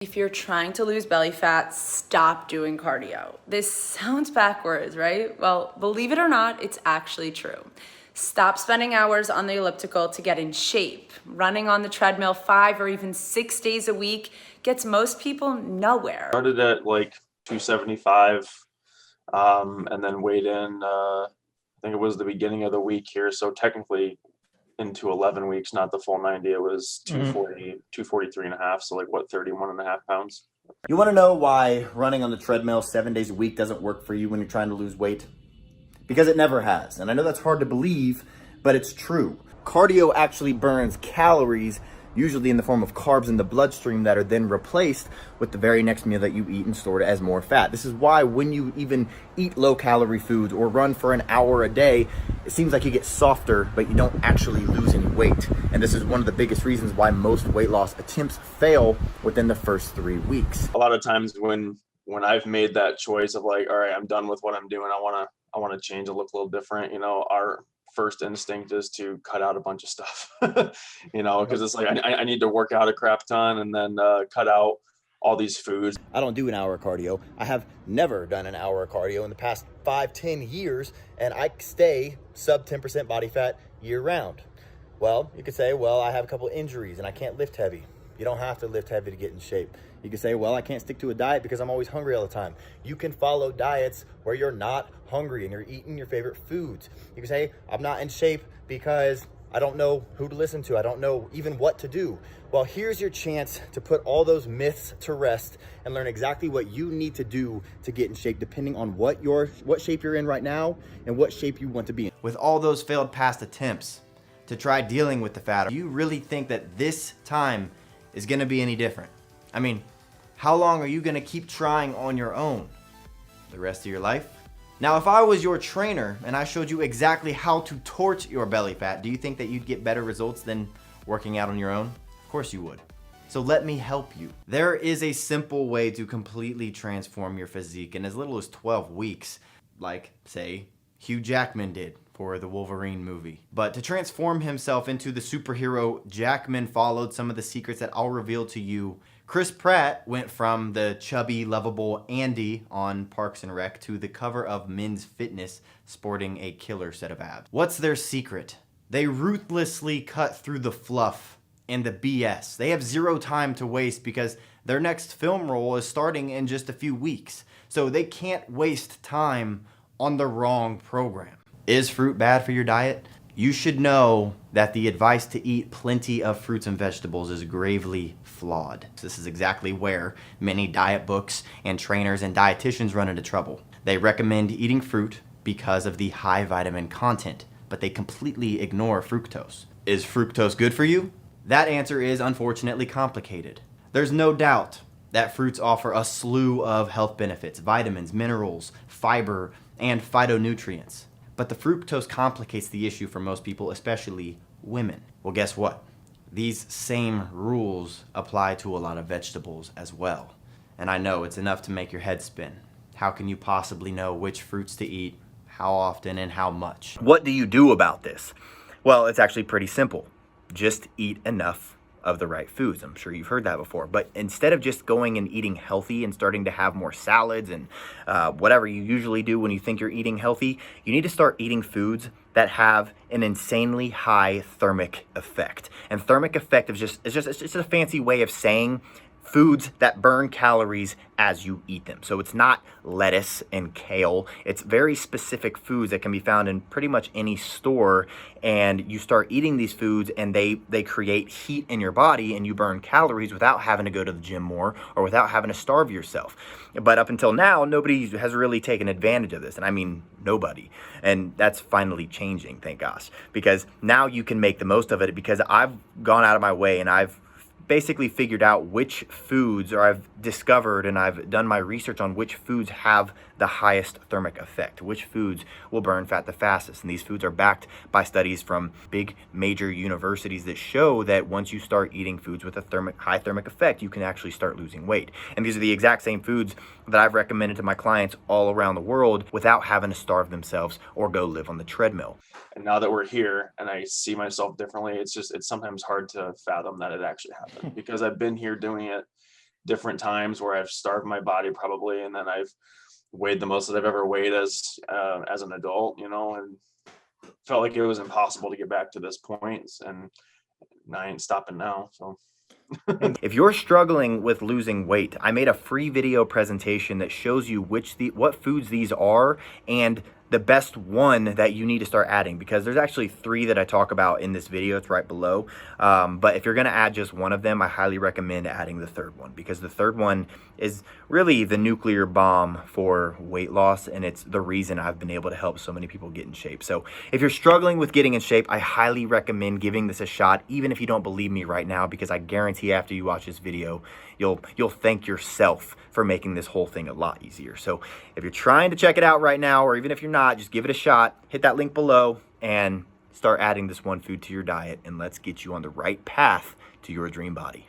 If you're trying to lose belly fat, stop doing cardio. This sounds backwards, right? Well, believe it or not, it's actually true. Stop spending hours on the elliptical to get in shape. Running on the treadmill 5 or even 6 days a week gets most people nowhere. Started at like 275, and then weighed in, I think it was the beginning of the week here. So technically into 11 weeks, not the full 90. It was 240, 243 and a half. So like what, 31 and a half pounds. You want to know why running on the treadmill 7 days a week doesn't work for you when you're trying to lose weight? Because it never has. And I know that's hard to believe, but it's true. Cardio actually burns calories, usually in the form of carbs in the bloodstream that are then replaced with the very next meal that you eat and stored as more fat. This is why when you even eat low-calorie foods or run for an hour a day, it seems like you get softer, but you don't actually lose any weight. And this is one of the biggest reasons why most weight loss attempts fail within the first 3 weeks. A lot of times when I've made that choice of like, all right, I'm done with what I'm doing, I want to change and look a little different, our first instinct is to cut out a bunch of stuff, because it's like I need to work out a crap ton and then cut out all these foods. I don't do an hour of cardio. I have never done an hour of cardio in the past 5-10 years, and I stay sub 10% body fat year round. Well, you could say, well, I have a couple injuries and I can't lift heavy. You don't have to lift heavy to get in shape. You can say, well, I can't stick to a diet because I'm always hungry all the time. You can follow diets where you're not hungry and you're eating your favorite foods. You can say, I'm not in shape because I don't know who to listen to. I don't know even what to do. Well, here's your chance to put all those myths to rest and learn exactly what you need to do to get in shape, depending on what shape you're in right now and what shape you want to be in. With all those failed past attempts to try dealing with the fat, do you really think that this time is going to be any different? I mean, how long are you going to keep trying on your own? The rest of your life? Now, if I was your trainer and I showed you exactly how to torch your belly fat, do you think that you'd get better results than working out on your own? Of course you would. So let me help you. There is a simple way to completely transform your physique in as little as 12 weeks, like, say, Hugh Jackman did for the Wolverine movie. But to transform himself into the superhero, Jackman followed some of the secrets that I'll reveal to you. Chris Pratt went from the chubby, lovable Andy on Parks and Rec to the cover of Men's Fitness sporting a killer set of abs. What's their secret? They ruthlessly cut through the fluff and the BS. They have zero time to waste because their next film role is starting in just a few weeks. So they can't waste time on the wrong program. Is fruit bad for your diet? You should know that the advice to eat plenty of fruits and vegetables is gravely flawed. This is exactly where many diet books and trainers and dietitians run into trouble. They recommend eating fruit because of the high vitamin content, but they completely ignore fructose. Is fructose good for you? That answer is unfortunately complicated. There's no doubt that fruits offer a slew of health benefits, vitamins, minerals, fiber, and phytonutrients. But the fructose complicates the issue for most people, especially women. Well, guess what? These same rules apply to a lot of vegetables as well. And I know it's enough to make your head spin. How can you possibly know which fruits to eat, how often, and how much? What do you do about this? Well, it's actually pretty simple. Just eat enough of the right foods. I'm sure you've heard that before. But instead of just going and eating healthy and starting to have more salads and whatever you usually do when you think you're eating healthy, you need to start eating foods that have an insanely high thermic effect. And thermic effect is just a fancy way of saying foods that burn calories as you eat them. So it's not lettuce and kale. It's very specific foods that can be found in pretty much any store. And you start eating these foods and they create heat in your body and you burn calories without having to go to the gym more or without having to starve yourself. But up until now, nobody has really taken advantage of this. And I mean, nobody. And that's finally changing, thank gosh. Because now you can make the most of it because I've gone out of my way and I've basically figured out which foods, or I've discovered and I've done my research on which foods have the highest thermic effect, which foods will burn fat the fastest. And these foods are backed by studies from big major universities that show that once you start eating foods with a high thermic effect, you can actually start losing weight. And these are the exact same foods that I've recommended to my clients all around the world without having to starve themselves or go live on the treadmill. And now that we're here and I see myself differently, it's sometimes hard to fathom that it actually happened because I've been here doing it different times where I've starved my body probably, and then I've weighed the most that I've ever weighed as an adult, you know, and felt like it was impossible to get back to this point, and I ain't stopping now. So if you're struggling with losing weight, I made a free video presentation that shows you what foods these are and the best one that you need to start adding, because there's actually 3 that I talk about in this video. It's right below. But if you're going to add just one of them, I highly recommend adding the 3rd one, because the 3rd one is really the nuclear bomb for weight loss, and it's the reason I've been able to help so many people get in shape. So if you're struggling with getting in shape, I highly recommend giving this a shot, even if you don't believe me right now, because I guarantee after you watch this video, you'll thank yourself for making this whole thing a lot easier. So if you're trying to check it out right now, or even if you're not, just give it a shot. Hit that link below and start adding this one food to your diet, and let's get you on the right path to your dream body.